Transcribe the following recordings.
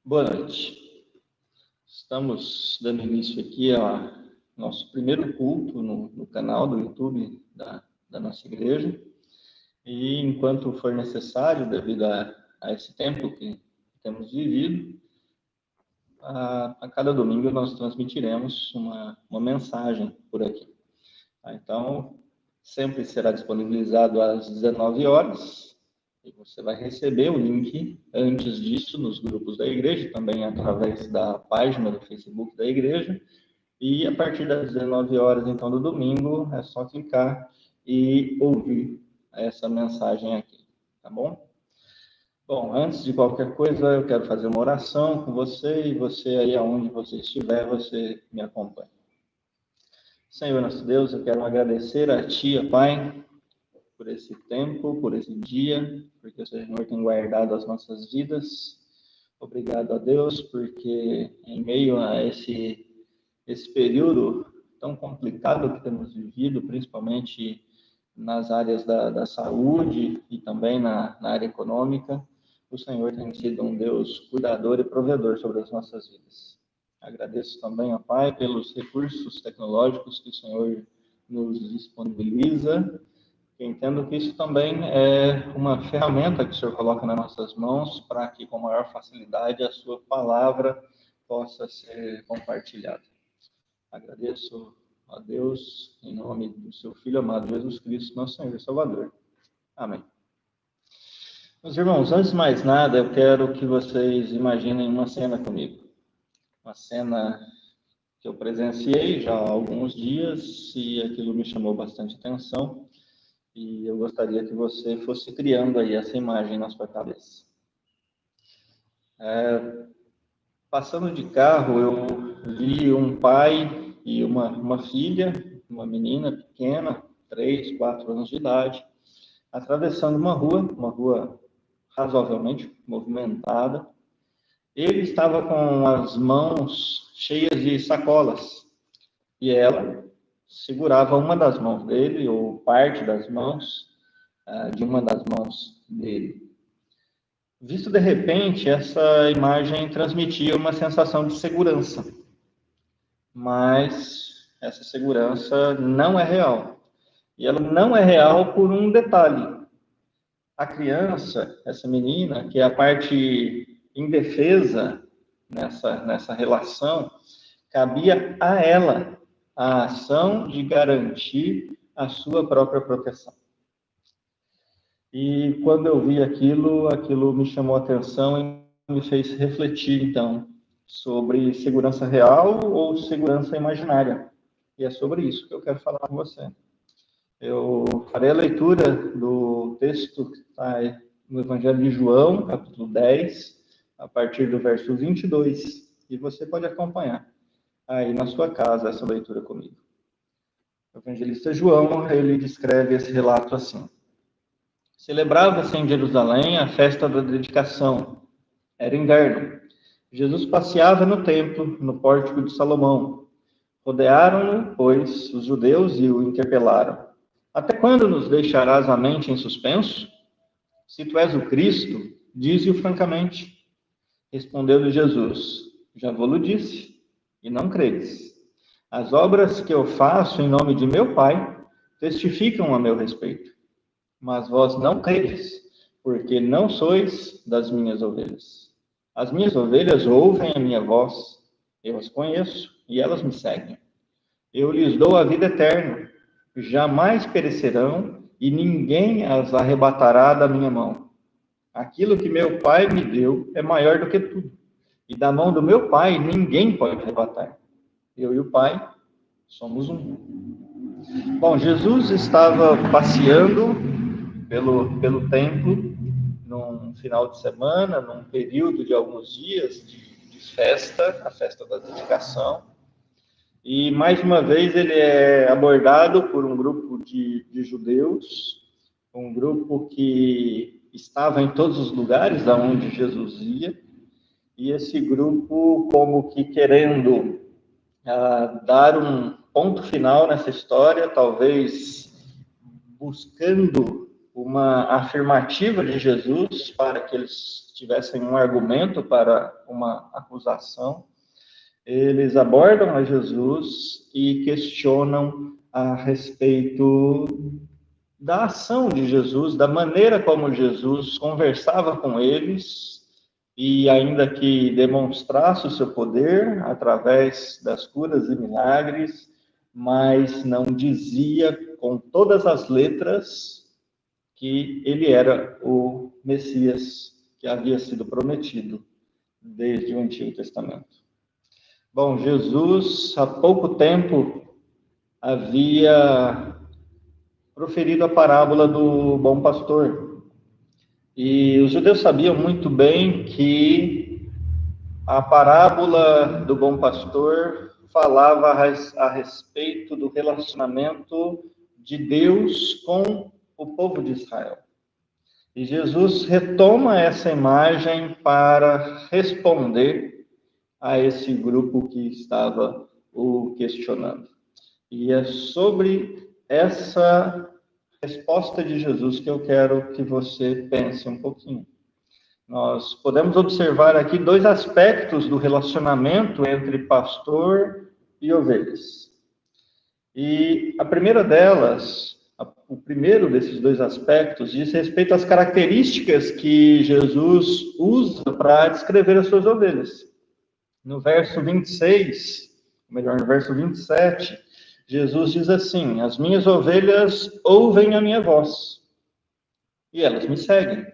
Boa noite. Estamos dando início aqui ao nosso primeiro culto no canal do YouTube da nossa igreja. E enquanto for necessário, devido a esse tempo que temos vivido, a cada domingo nós transmitiremos uma mensagem por aqui. Então, sempre será disponibilizado às 19 horas. E você vai receber o link antes disso nos grupos da igreja, também através da página do Facebook da igreja. E a partir das 19 horas, então, do domingo, é só clicar e ouvir essa mensagem aqui, tá bom? Bom, antes de qualquer coisa, eu quero fazer uma oração com você, e você aí aonde você estiver, você me acompanha. Senhor nosso Deus, eu quero agradecer a Ti, Pai, por esse tempo, por esse dia, porque o Senhor tem guardado as nossas vidas. Obrigado a Deus, porque em meio a esse período tão complicado que temos vivido, principalmente nas áreas da saúde e também na área econômica, o Senhor tem sido um Deus cuidador e provedor sobre as nossas vidas. Agradeço também, ó Pai, pelos recursos tecnológicos que o Senhor nos disponibiliza. Entendo que isso também é uma ferramenta que o Senhor coloca nas nossas mãos para que, com maior facilidade, a sua palavra possa ser compartilhada. Agradeço a Deus em nome do seu Filho amado Jesus Cristo, nosso Senhor e Salvador. Amém. Meus irmãos, antes de mais nada, eu quero que vocês imaginem uma cena comigo. Uma cena que eu presenciei já há alguns dias e aquilo me chamou bastante atenção. E eu gostaria que você fosse criando aí essa imagem na sua cabeça. Passando de carro, eu vi um pai e uma filha, uma menina pequena, 3, 4 anos de idade, atravessando uma rua razoavelmente movimentada. Ele estava com as mãos cheias de sacolas e ela segurava uma das mãos dele, ou parte das mãos, de uma das mãos dele. Visto de repente, essa imagem transmitia uma sensação de segurança, mas essa segurança não é real. E ela não é real por um detalhe. A criança, essa menina, que é a parte indefesa nessa relação, cabia a ela a ação de garantir a sua própria proteção. E quando eu vi aquilo me chamou a atenção e me fez refletir, então, sobre segurança real ou segurança imaginária. E é sobre isso que eu quero falar com você. Eu farei a leitura do texto que está no Evangelho de João, capítulo 10, a partir do verso 22, e você pode acompanhar aí na sua casa essa leitura comigo. O evangelista João, ele descreve esse relato assim: celebrava-se em Jerusalém a festa da dedicação. Era inverno. Jesus passeava no templo, no pórtico de Salomão. Rodearam-no, pois, os judeus e o interpelaram: até quando nos deixarás a mente em suspenso? Se tu és o Cristo, dize-o francamente. Respondeu-lhe Jesus: já vou-lo disse, e não credes. As obras que eu faço em nome de meu Pai testificam a meu respeito. Mas vós não credes, porque não sois das minhas ovelhas. As minhas ovelhas ouvem a minha voz, eu as conheço e elas me seguem. Eu lhes dou a vida eterna, jamais perecerão e ninguém as arrebatará da minha mão. Aquilo que meu Pai me deu é maior do que tudo, e da mão do meu Pai ninguém pode arrebatar. Eu e o Pai somos um. Bom, Jesus estava passeando pelo templo num final de semana, num período de alguns dias de festa, a festa da dedicação. E, mais uma vez, ele é abordado por um grupo de judeus, um grupo que estava em todos os lugares aonde Jesus ia, e esse grupo, como que querendo dar um ponto final nessa história, talvez buscando uma afirmativa de Jesus para que eles tivessem um argumento para uma acusação. Eles abordam a Jesus e questionam a respeito da ação de Jesus, da maneira como Jesus conversava com eles, e ainda que demonstrasse o seu poder através das curas e milagres, mas não dizia com todas as letras que ele era o Messias que havia sido prometido desde o Antigo Testamento. Bom, Jesus, há pouco tempo, havia proferido a parábola do bom pastor. E os judeus sabiam muito bem que a parábola do bom pastor falava a respeito do relacionamento de Deus com o povo de Israel. E Jesus retoma essa imagem para responder a esse grupo que estava o questionando. E é sobre essa resposta de Jesus que eu quero que você pense um pouquinho. Nós podemos observar aqui dois aspectos do relacionamento entre pastor e ovelhas. E a primeira delas, o primeiro desses dois aspectos, diz respeito às características que Jesus usa para descrever as suas ovelhas. No verso 26, melhor, no verso 27, Jesus diz assim: as minhas ovelhas ouvem a minha voz, e elas me seguem.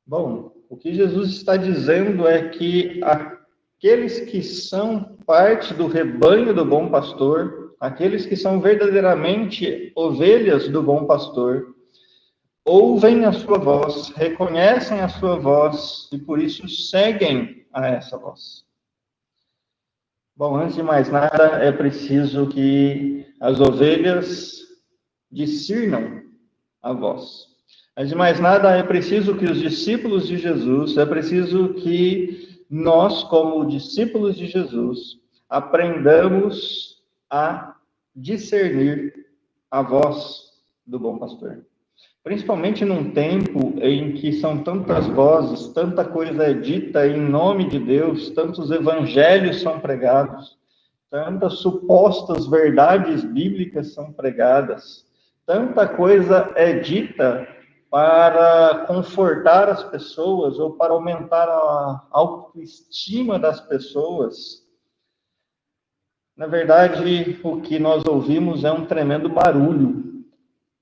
Bom, o que Jesus está dizendo é que aqueles que são parte do rebanho do bom pastor, aqueles que são verdadeiramente ovelhas do bom pastor, ouvem a sua voz, reconhecem a sua voz, e por isso seguem a essa voz. Bom, antes de mais nada, é preciso que as ovelhas discernam a voz. Antes de mais nada, é preciso que os discípulos de Jesus, é preciso que nós, como discípulos de Jesus, aprendamos a discernir a voz do bom pastor. Principalmente num tempo em que são tantas vozes, tanta coisa é dita em nome de Deus, tantos evangelhos são pregados, tantas supostas verdades bíblicas são pregadas, tanta coisa é dita para confortar as pessoas ou para aumentar a autoestima das pessoas. Na verdade, o que nós ouvimos é um tremendo barulho,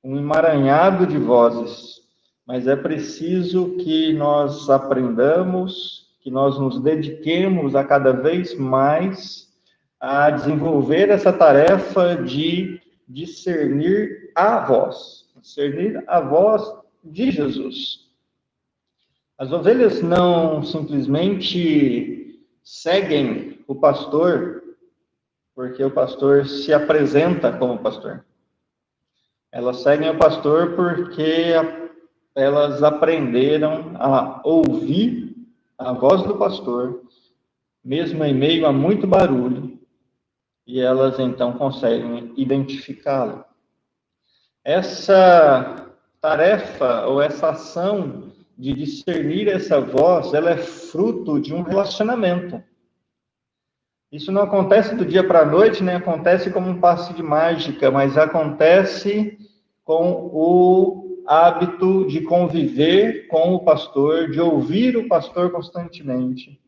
um emaranhado de vozes, mas é preciso que nós aprendamos, que nós nos dediquemos a cada vez mais a desenvolver essa tarefa de discernir a voz de Jesus. As ovelhas não simplesmente seguem o pastor porque o pastor se apresenta como pastor. Elas seguem o pastor porque elas aprenderam a ouvir a voz do pastor, mesmo em meio a muito barulho, e elas então conseguem identificá-lo. Essa tarefa ou essa ação de discernir essa voz, ela é fruto de um relacionamento. Isso não acontece do dia para a noite, nem acontece como um passe de mágica, mas acontece com o hábito de conviver com o pastor, de ouvir o pastor constantemente.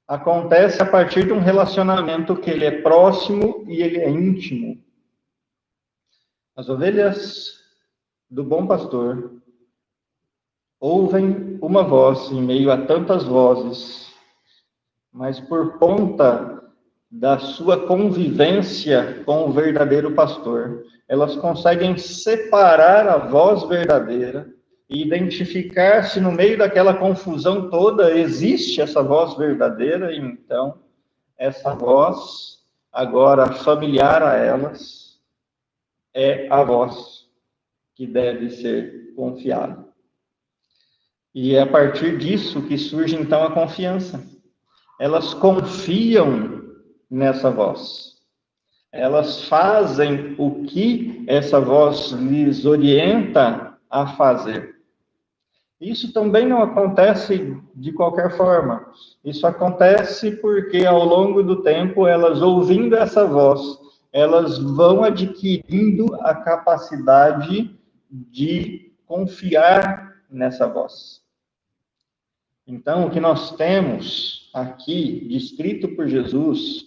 Acontece a partir de um relacionamento que ele é próximo e ele é íntimo. As ovelhas do bom pastor ouvem uma voz em meio a tantas vozes, mas por conta da sua convivência com o verdadeiro pastor, elas conseguem separar a voz verdadeira e identificar se no meio daquela confusão toda existe essa voz verdadeira, e então essa voz, agora familiar a elas, é a voz que deve ser confiada. E é a partir disso que surge então a confiança. Elas confiam nessa voz. Elas fazem o que essa voz lhes orienta a fazer. Isso também não acontece de qualquer forma. Isso acontece porque, ao longo do tempo, elas ouvindo essa voz, elas vão adquirindo a capacidade de confiar nessa voz. Então, o que nós temos aqui, descrito por Jesus,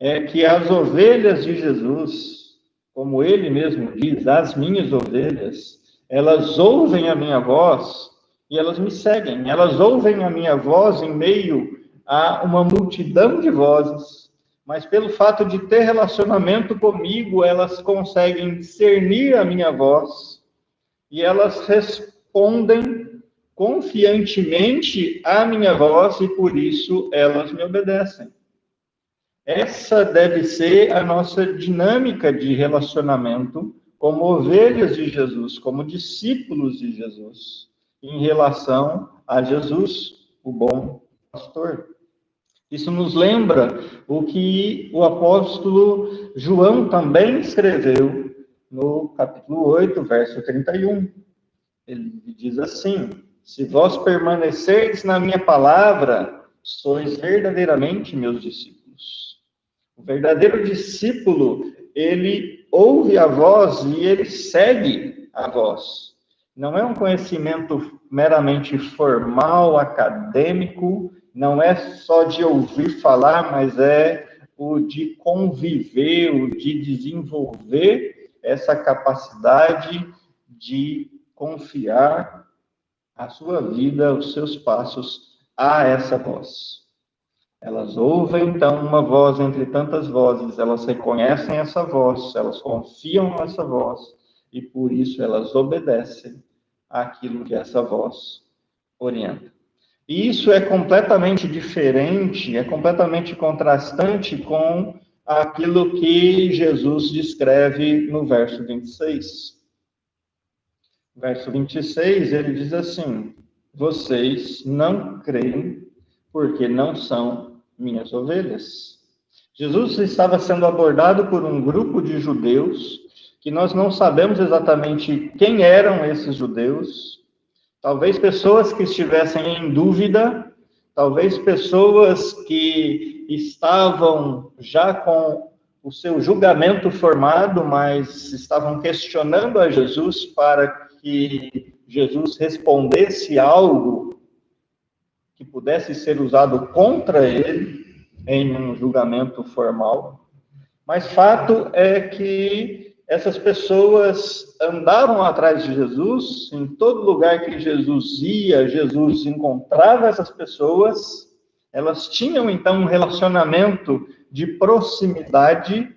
é que as ovelhas de Jesus, como ele mesmo diz, as minhas ovelhas, elas ouvem a minha voz e elas me seguem. Elas ouvem a minha voz em meio a uma multidão de vozes, mas pelo fato de ter relacionamento comigo, elas conseguem discernir a minha voz e elas respondem confiantemente à minha voz e por isso elas me obedecem. Essa deve ser a nossa dinâmica de relacionamento como ovelhas de Jesus, como discípulos de Jesus, em relação a Jesus, o bom pastor. Isso nos lembra o que o apóstolo João também escreveu no capítulo 8, verso 31. Ele diz assim: se vós permanecerdes na minha palavra, sois verdadeiramente meus discípulos. O verdadeiro discípulo, ele ouve a voz e ele segue a voz. Não é um conhecimento meramente formal, acadêmico, não é só de ouvir falar, mas é o de conviver, o de desenvolver essa capacidade de confiar a sua vida, os seus passos a essa voz. Elas ouvem, então, uma voz entre tantas vozes, elas reconhecem essa voz, elas confiam nessa voz, e por isso elas obedecem àquilo que essa voz orienta. E isso é completamente diferente, é completamente contrastante com aquilo que Jesus descreve no verso 26. Verso 26, ele diz assim: vocês não creem porque não são minhas ovelhas. Jesus estava sendo abordado por um grupo de judeus, que nós não sabemos exatamente quem eram esses judeus, talvez pessoas que estivessem em dúvida, talvez pessoas que estavam já com o seu julgamento formado, mas estavam questionando a Jesus para que Jesus respondesse algo que pudesse ser usado contra ele em um julgamento formal. Mas fato é que essas pessoas andavam atrás de Jesus, em todo lugar que Jesus ia, Jesus encontrava essas pessoas, elas tinham então um relacionamento de proximidade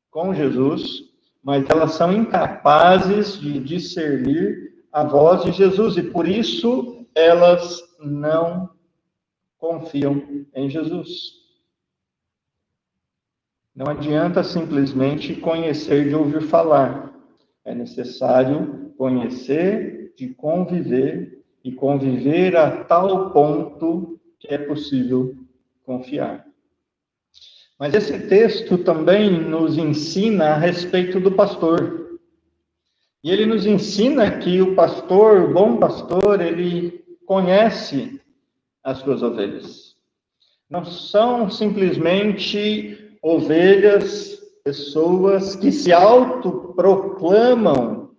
com Jesus, mas elas são incapazes de discernir a voz de Jesus, e por isso elas não confiam em Jesus. Não adianta simplesmente conhecer de ouvir falar. É necessário conhecer de conviver, e conviver a tal ponto que é possível confiar. Mas esse texto também nos ensina a respeito do pastor. E ele nos ensina que o pastor, o bom pastor, ele conhece as suas ovelhas. Não são simplesmente ovelhas, pessoas que se autoproclamam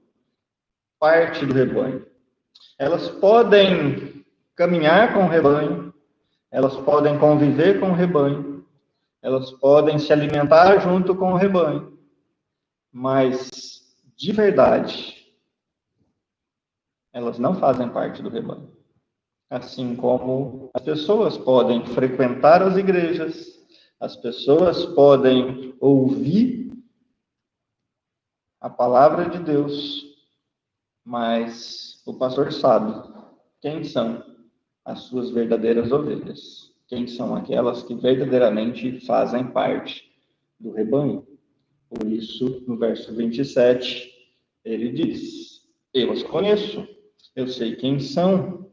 parte do rebanho. Elas podem caminhar com o rebanho, elas podem conviver com o rebanho, elas podem se alimentar junto com o rebanho, mas, de verdade, elas não fazem parte do rebanho. Assim como as pessoas podem frequentar as igrejas, as pessoas podem ouvir a palavra de Deus, mas o pastor sabe quem são as suas verdadeiras ovelhas, quem são aquelas que verdadeiramente fazem parte do rebanho. Por isso, no verso 27, ele diz: eu as conheço, eu sei quem são.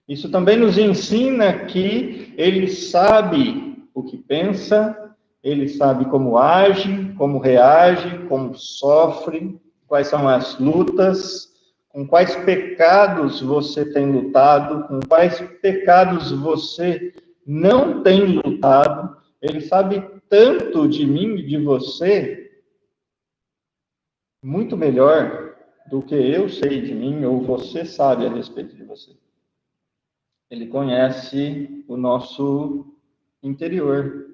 Isso também nos ensina que ele sabe o que pensa, ele sabe como age, como reage, como sofre, quais são as lutas, com quais pecados você tem lutado, com quais pecados você não tem lutado. Ele sabe tanto de mim e de você, muito melhor do que eu sei de mim ou você sabe a respeito de você. Ele conhece o nosso interior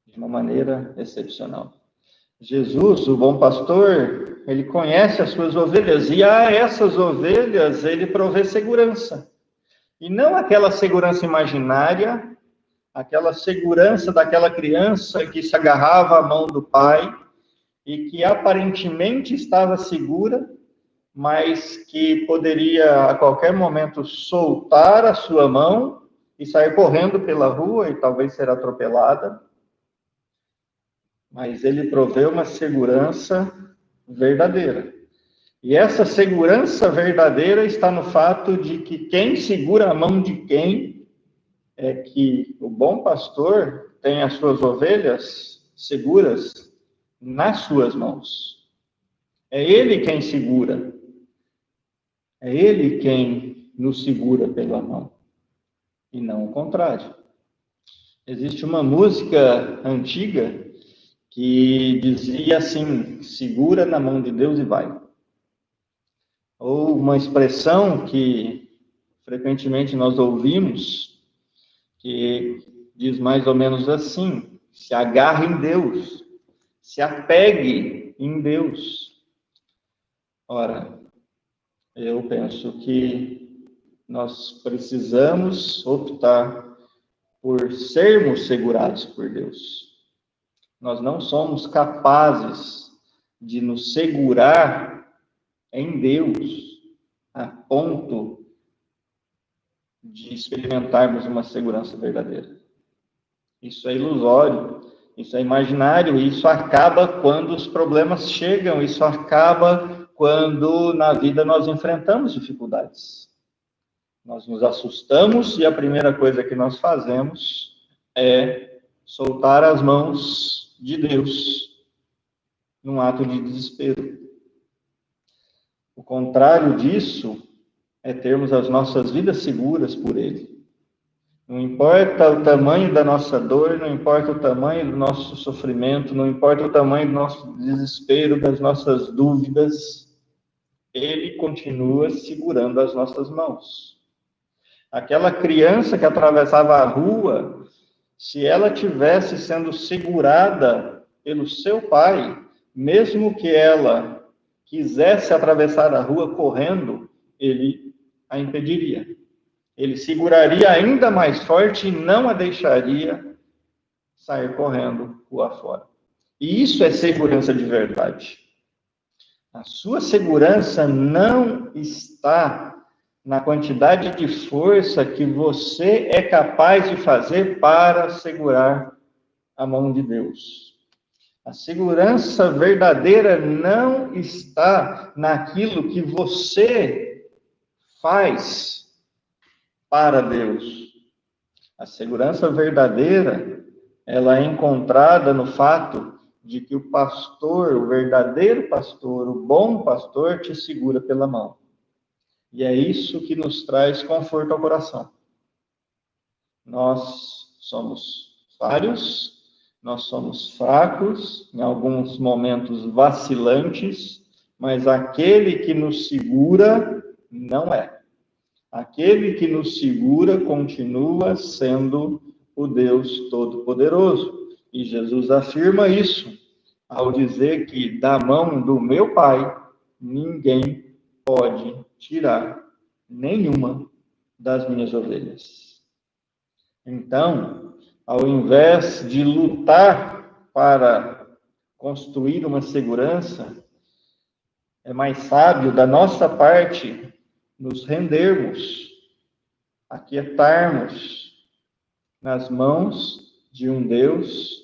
de uma maneira excepcional. Jesus, o bom pastor, ele conhece as suas ovelhas e a essas ovelhas ele provê segurança. E não aquela segurança imaginária, aquela segurança daquela criança que se agarrava à mão do pai e que aparentemente estava segura, mas que poderia a qualquer momento soltar a sua mão e sair correndo pela rua e talvez ser atropelada. Mas ele provê uma segurança verdadeira. E essa segurança verdadeira está no fato de que quem segura a mão de quem é que o bom pastor tem as suas ovelhas seguras nas suas mãos. É ele quem segura. É ele quem nos segura pela mão. E não o contrário. Existe uma música antiga que dizia assim: segura na mão de Deus e vai. Ou uma expressão que frequentemente nós ouvimos, que diz mais ou menos assim: se agarre em Deus, se apegue em Deus. Ora, eu penso que nós precisamos optar por sermos segurados por Deus. Nós não somos capazes de nos segurar em Deus a ponto de experimentarmos uma segurança verdadeira. Isso é ilusório, isso é imaginário, isso acaba quando os problemas chegam, isso acaba quando na vida nós enfrentamos dificuldades. Nós nos assustamos e a primeira coisa que nós fazemos é soltar as mãos de Deus num ato de desespero. O contrário disso é termos as nossas vidas seguras por Ele. Não importa o tamanho da nossa dor, não importa o tamanho do nosso sofrimento, não importa o tamanho do nosso desespero, das nossas dúvidas, Ele continua segurando as nossas mãos. Aquela criança que atravessava a rua, se ela tivesse sendo segurada pelo seu pai, mesmo que ela quisesse atravessar a rua correndo, ele a impediria. Ele seguraria ainda mais forte e não a deixaria sair correndo rua fora. E isso é segurança de verdade. A sua segurança não está na quantidade de força que você é capaz de fazer para segurar a mão de Deus. A segurança verdadeira não está naquilo que você faz para Deus. A segurança verdadeira, ela é encontrada no fato de que o pastor, o verdadeiro pastor, o bom pastor, te segura pela mão. E é isso que nos traz conforto ao coração. Nós somos falhos, nós somos fracos, em alguns momentos vacilantes, mas aquele que nos segura não é. Aquele que nos segura continua sendo o Deus Todo-Poderoso. E Jesus afirma isso ao dizer que da mão do meu Pai ninguém pode tirar nenhuma das minhas ovelhas. Então, ao invés de lutar para construir uma segurança, é mais sábio da nossa parte nos rendermos, aquietarmos nas mãos de um Deus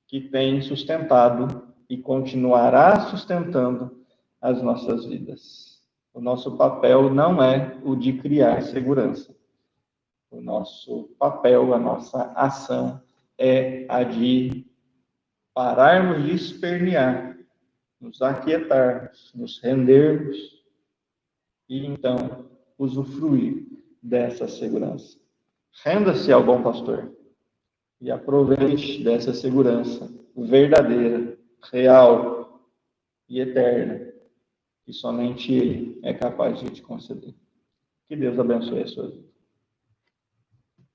que tem sustentado e continuará sustentando as nossas vidas. O nosso papel não é o de criar segurança. O nosso papel, a nossa ação é a de pararmos de espernear nos aquietarmos, nos rendermos e então usufruir dessa segurança. Renda-se ao bom pastor e aproveite dessa segurança verdadeira, real e eterna, que somente Ele é capaz de te conceder. Que Deus abençoe a sua vida.